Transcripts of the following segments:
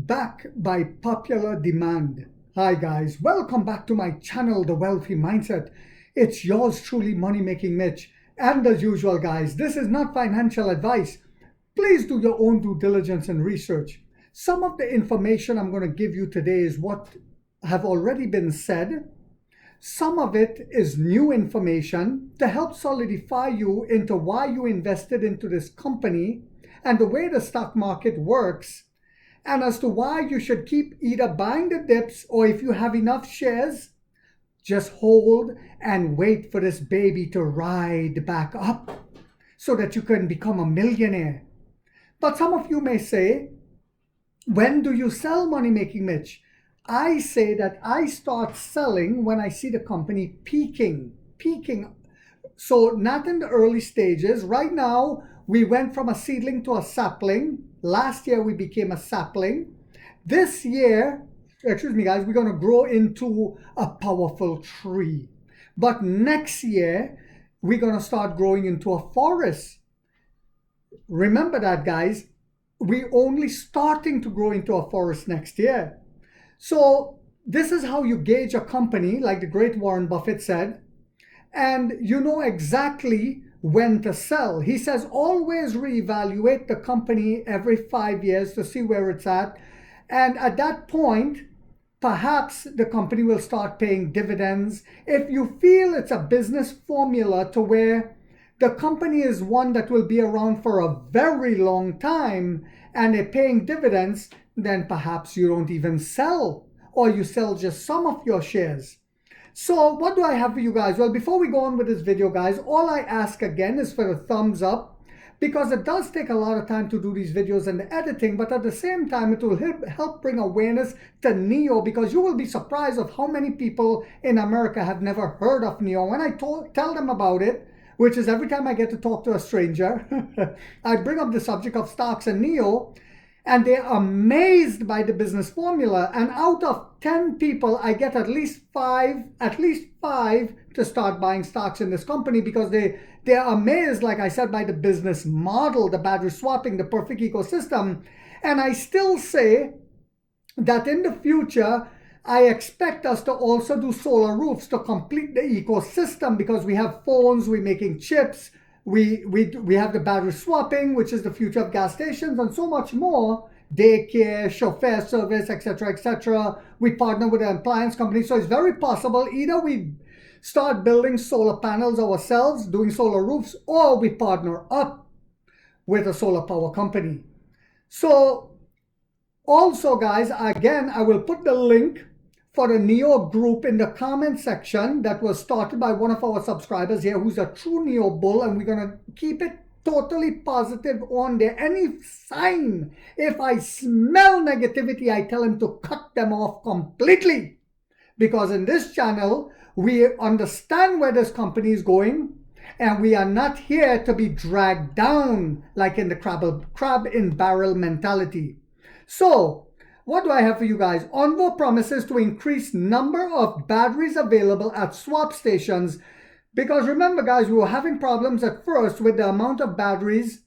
back by popular demand. Hi guys, welcome back to my channel, The Wealthy Mindset. It's yours truly, Money Making Mitch. And as usual guys, this is not financial advice. Please do your own due diligence and research. Some of the information I'm going to give you today is what have already been said. Some of it is new information to help solidify you into why you invested into this company and the way the stock market works, and as to why you should keep either buying the dips, or if you have enough shares, just hold and wait for this baby to ride back up so that you can become a millionaire. But some of you may say, when do you sell, Money Making Mitch? I say that I start selling when I see the company peaking. So not in the early stages. Right now, we went from a seedling to a sapling. Last year, we became a sapling. This year, excuse me guys, we're going to grow into a powerful tree. But next year, we're going to start growing into a forest. Remember that, guys. We're only starting to grow into a forest next year. So this is how you gauge a company, like the great Warren Buffett said, and you know exactly when to sell. He says always reevaluate the company every 5 years to see where it's at. And at that point, perhaps the company will start paying dividends. If you feel it's a business formula to where the company is one that will be around for a very long time and they're paying dividends, then perhaps you don't even sell, or you sell just some of your shares. So what do I have for you guys? Well, before we go on with this video, guys, all I ask again is for a thumbs up, because it does take a lot of time to do these videos and the editing, but at the same time, it will help bring awareness to Nio, because you will be surprised of how many people in America have never heard of Nio. When I tell them about it, which is every time I get to talk to a stranger, I bring up the subject of stocks and Nio, and they're amazed by the business formula. And out of 10 people, I get at least five to start buying stocks in this company, because they're amazed, like I said, by the business model, the battery swapping, the perfect ecosystem. And I still say that in the future, I expect us to also do solar roofs to complete the ecosystem, because we have phones, we're making chips, we have the battery swapping, which is the future of gas stations, and so much more. Daycare, chauffeur service, etc., etc. We partner with an appliance company, so it's very possible either we start building solar panels ourselves, doing solar roofs, or we partner up with a solar power company. So also, guys, again, I will put the link for the Nio group in the comment section that was started by one of our subscribers here, who's a true Nio bull, and we're going to keep it totally positive on there. Any sign, if I smell negativity, I tell him to cut them off completely, because in this channel, we understand where this company is going, and we are not here to be dragged down like in the crab in barrel mentality. So what do I have for you guys? Onvo promises to increase number of batteries available at swap stations, because remember guys, we were having problems at first with the amount of batteries.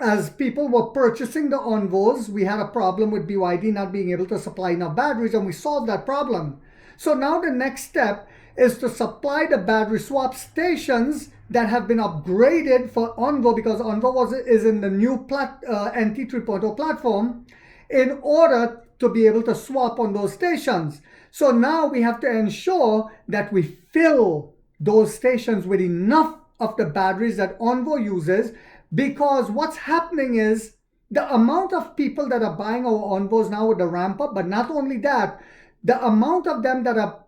As people were purchasing the Onvos, we had a problem with BYD not being able to supply enough batteries, and we solved that problem. So now the next step is to supply the battery swap stations that have been upgraded for Onvo, because Onvo is in the new NT 3.0 platform, in order to be able to swap on those stations. So now we have to ensure that we fill those stations with enough of the batteries that Onvo uses, because what's happening is the amount of people that are buying our Onvos now with the ramp up, but not only that, the amount of them that are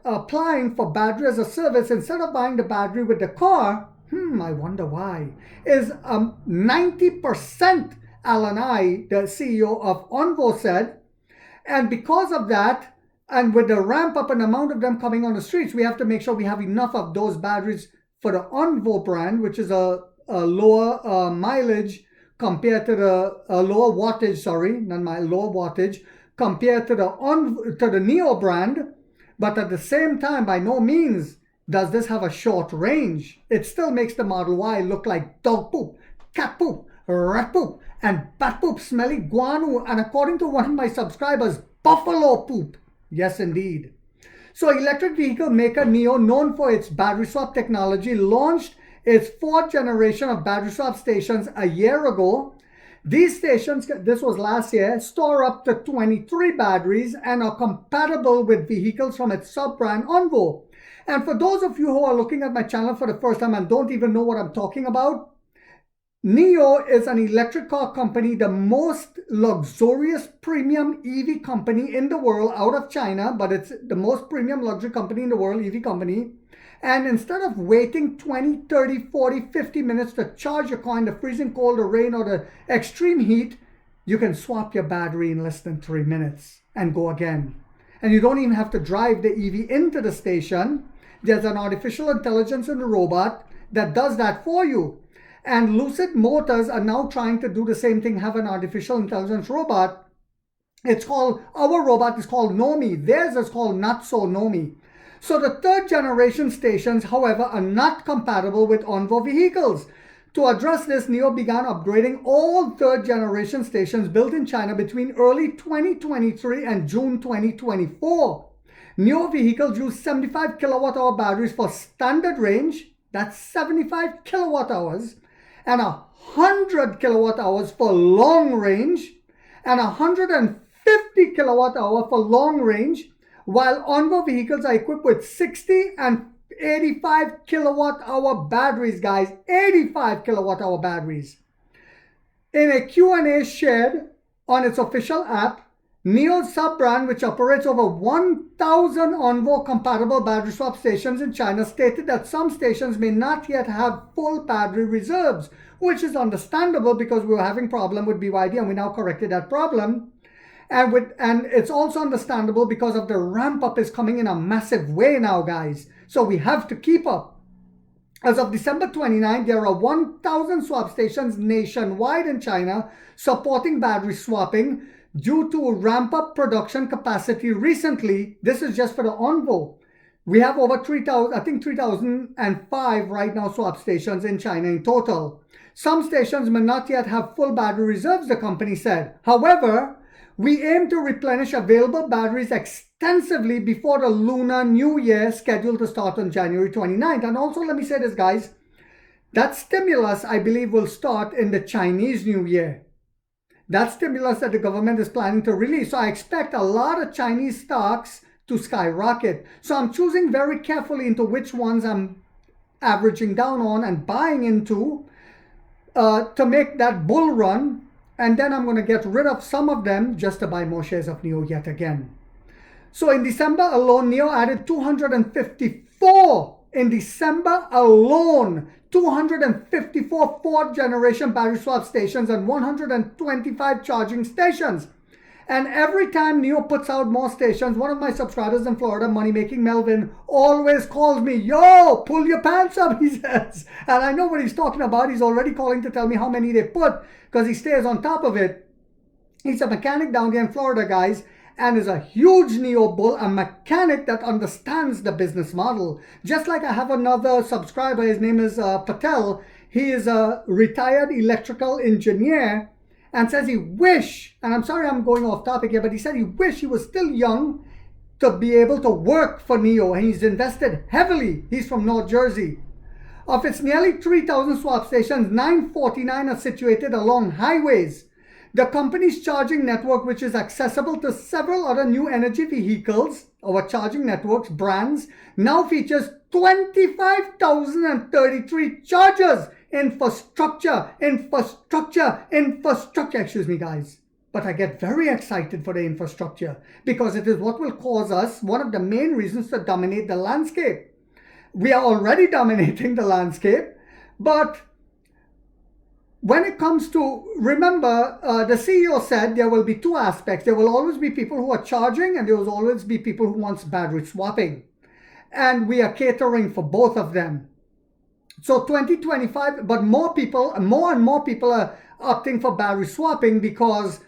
applying for battery as a service instead of buying the battery with the car, I wonder why, is 90%. Alan I, the CEO of Onvo, said. And because of that, and with the ramp up and amount of them coming on the streets, we have to make sure we have enough of those batteries for the Onvo brand, which is a lower mileage compared to the lower wattage, lower wattage compared to the Nio brand. But at the same time, by no means does this have a short range. It still makes the Model Y look like dog poop, cat poop, rat poop, and bat poop, smelly guano, and according to one of my subscribers, buffalo poop. Yes, indeed. So electric vehicle maker Nio, known for its battery swap technology, launched its fourth generation of battery swap stations a year ago. These stations, this was last year, store up to 23 batteries and are compatible with vehicles from its sub-brand Onvo. And for those of you who are looking at my channel for the first time and don't even know what I'm talking about, Nio is an electric car company, the most luxurious premium EV company in the world out of China, but it's the most premium luxury company in the world, EV company. And instead of waiting 20, 30, 40, 50 minutes to charge your car in the freezing cold, the rain, or the extreme heat, you can swap your battery in less than 3 minutes and go again. And you don't even have to drive the EV into the station. There's an artificial intelligence in the robot that does that for you. And Lucid Motors are now trying to do the same thing, have an artificial intelligence robot. It's called, our robot is called Nomi. Theirs is called Not So Nomi. So the third generation stations, however, are not compatible with Onvo vehicles. To address this, Nio began upgrading all third generation stations built in China between early 2023 and June 2024. Nio vehicles use 75 kilowatt hour batteries for standard range, that's 75 kilowatt hours, and 100 kilowatt hours for long range, and 150 kilowatt hour for long range, while Onvo vehicles are equipped with 60 and 85 kilowatt hour batteries, guys. 85 kilowatt hour batteries. In a Q&A shared on its official app, Nio's sub-brand, which operates over 1,000 Onvo compatible battery swap stations in China, stated that some stations may not yet have full battery reserves, which is understandable because we were having a problem with BYD and we now corrected that problem. And it's also understandable because of the ramp up is coming in a massive way now, guys. So we have to keep up. As of December 29, there are 1,000 swap stations nationwide in China supporting battery swapping due to ramp up production capacity recently. This is just for the Onvo. We have over 3,000, I think 3,005 right now swap stations in China in total. Some stations may not yet have full battery reserves, the company said. However, we aim to replenish available batteries extensively before the Lunar New Year, scheduled to start on January 29th. And also, let me say this, guys, that stimulus, I believe, will start in the Chinese New Year. That stimulus that the government is planning to release. So I expect a lot of Chinese stocks to skyrocket. So I'm choosing very carefully into which ones I'm averaging down on and buying into to make that bull run. And then I'm going to get rid of some of them just to buy more shares of Nio yet again. So in December alone, Nio added 254. In December alone, 254 fourth generation battery swap stations and 125 charging stations. And every time Nio puts out more stations, one of my subscribers in Florida, Money Making Melvin, always calls me, yo, pull your pants up, he says. And I know what he's talking about. He's already calling to tell me how many they put because he stays on top of it. He's a mechanic down there in Florida, guys, and is a huge Nio bull, a mechanic that understands the business model. Just like I have another subscriber, his name is Patel. He is a retired electrical engineer and says he wish, and I'm sorry I'm going off topic here, but he said he wish he was still young to be able to work for Nio, and he's invested heavily. He's from North Jersey. Of its nearly 3,000 swap stations, 949 are situated along highways. The company's charging network, which is accessible to several other new energy vehicles, our charging networks, brands, now features 25,033 chargers. Infrastructure, excuse me, guys. But I get very excited for the infrastructure because it is what will cause us, one of the main reasons, to dominate the landscape. We are already dominating the landscape, but when it comes to, remember, the CEO said there will be two aspects. There will always be people who are charging and there will always be people who want battery swapping. And we are catering for both of them. So 2025, but more and more people are opting for battery swapping because,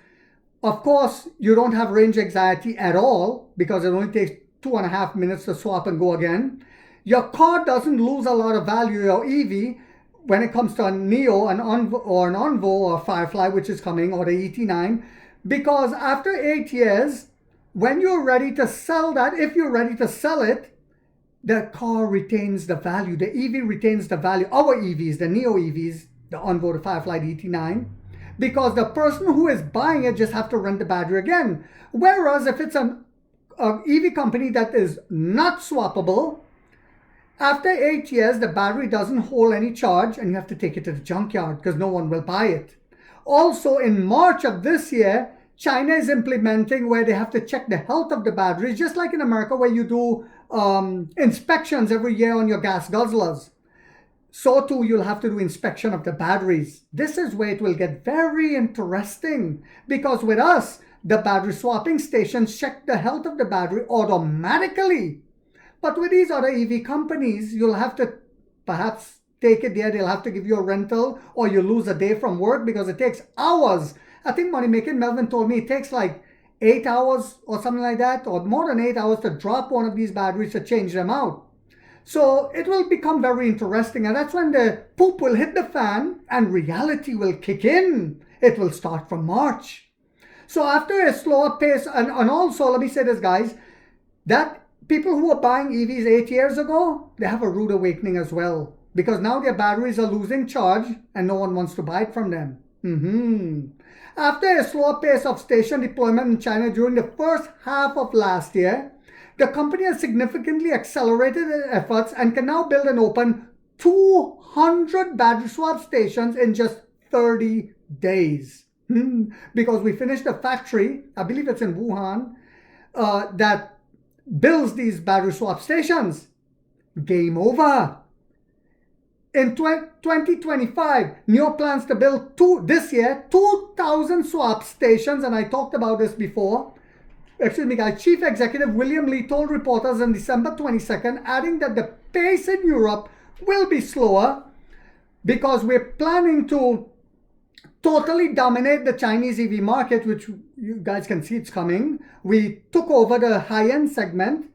of course, you don't have range anxiety at all because it only takes 2.5 minutes to swap and go again. Your car doesn't lose a lot of value, your EV. when it comes to a Nio, an Onvo or Firefly, which is coming, or the ET9, because after 8 years, when you're ready to sell that, if you're ready to sell it, the car retains the value. The EV retains the value. Our EVs, the Nio EVs, the Onvo, the Firefly, the ET9, because the person who is buying it just have to rent the battery again. Whereas if it's an EV company that is not swappable, after 8 years, the battery doesn't hold any charge and you have to take it to the junkyard because no one will buy it. Also, in March of this year, China is implementing where they have to check the health of the batteries, just like in America where you do inspections every year on your gas guzzlers. So too, you'll have to do inspection of the batteries. This is where it will get very interesting because with us, the battery swapping stations check the health of the battery automatically. But with these other EV companies, you'll have to perhaps take it there. They'll have to give you a rental or you lose a day from work because it takes hours. I think Money Making Melvin told me it takes like 8 hours or something like that, or more than 8 hours to drop one of these batteries to change them out. So it will become very interesting, and that's when the poop will hit the fan and reality will kick in. It will start from March. So after a slower pace, and also let me say this, guys, that people who were buying EVs 8 years ago, they have a rude awakening as well, because now their batteries are losing charge and no one wants to buy it from them. After a slower pace of station deployment in China during the first half of last year, the company has significantly accelerated its efforts and can now build and open 200 battery swap stations in just 30 days. Because we finished a factory, I believe it's in Wuhan, that builds these battery swap stations. Game over. In 2025, Nio plans to build this year 2,000 swap stations, and I talked about this before. Excuse me, guys. Chief Executive William Lee told reporters on December 22nd, adding that the pace in Europe will be slower because we're planning to totally dominate the Chinese EV market, which you guys can see it's coming. We took over the high-end segment.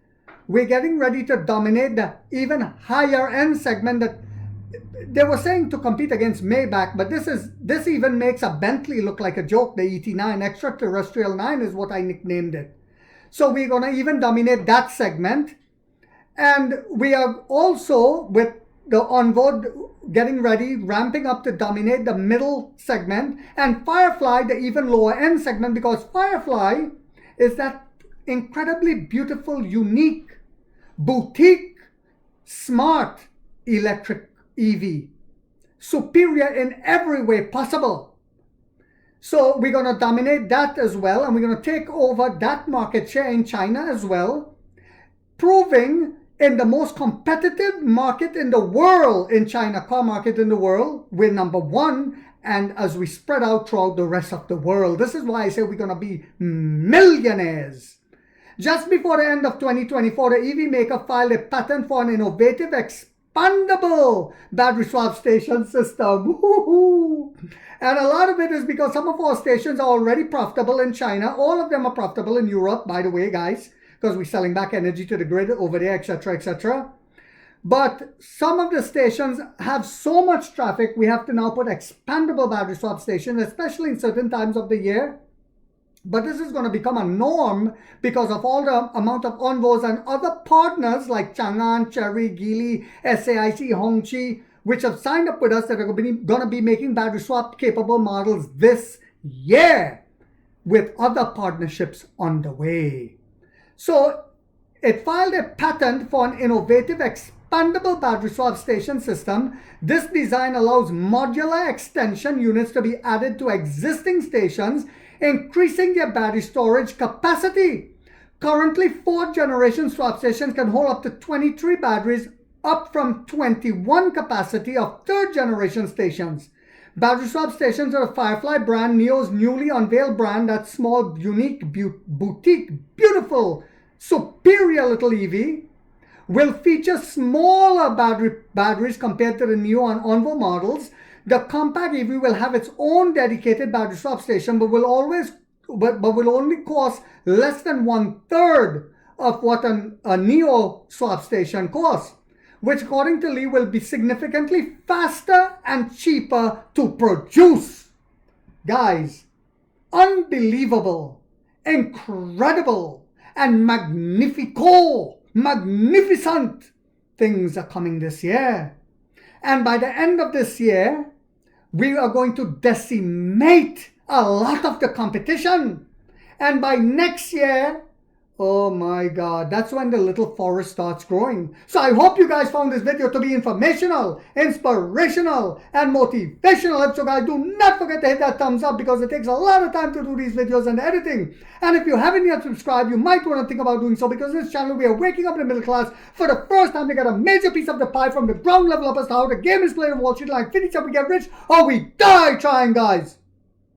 We're getting ready to dominate the even higher-end segment that they were saying to compete against Maybach, but this even makes a Bentley look like a joke. The ET9, Extraterrestrial 9 is what I nicknamed it. So we're going to even dominate that segment. And we are also, with the Onvo, getting ready, ramping up to dominate the middle segment, and Firefly, the even lower end segment, because Firefly is that incredibly beautiful, unique, boutique, smart electric EV, superior in every way possible. So we're going to dominate that as well, and we're going to take over that market share in China as well, proving in the most competitive market in the world, in China, car market in the world, we're number one, and as we spread out throughout the rest of the world. This is why I say we're going to be millionaires. Just before the end of 2024, the EV maker filed a patent for an innovative expandable battery swap station system. And a lot of it is because some of our stations are already profitable in China. All of them are profitable in Europe, by the way, guys, because we're selling back energy to the grid over there, etc., etc. But some of the stations have so much traffic, we have to now put expandable battery swap stations, especially in certain times of the year. But this is going to become a norm because of all the amount of Onvos and other partners like Chang'an, Chery, Geely, SAIC, Hongqi, which have signed up with us that are going to be making battery swap capable models this year with other partnerships on the way. So it filed a patent for an innovative expandable battery swap station system. This design allows modular extension units to be added to existing stations, increasing their battery storage capacity. Currently, 4th generation swap stations can hold up to 23 batteries, up from 21 capacity of 3rd generation stations. Battery swap stations are the Firefly brand, Nio's newly unveiled brand, that small, unique, boutique, beautiful, superior little EV, will feature smaller batteries compared to the Nio and Onvo models. The compact EV will have its own dedicated battery swap station, but will only cost less than 1/3 of what a Nio swap station costs. which according to Lee will be significantly faster and cheaper to produce. Guys, unbelievable, incredible, and magnificent things are coming this year. And by the end of this year, we are going to decimate a lot of the competition. And by next year, oh my God, that's when the little forest starts growing. So I hope you guys found this video to be informational, inspirational, and motivational. So guys, do not forget to hit that thumbs up because it takes a lot of time to do these videos and editing. And if you haven't yet subscribed, you might want to think about doing so because this channel, we are waking up in the middle class for the first time to get a major piece of the pie from the ground level up as to how the game is played on Wall Street. Like finish up, we get rich, or we die trying, guys.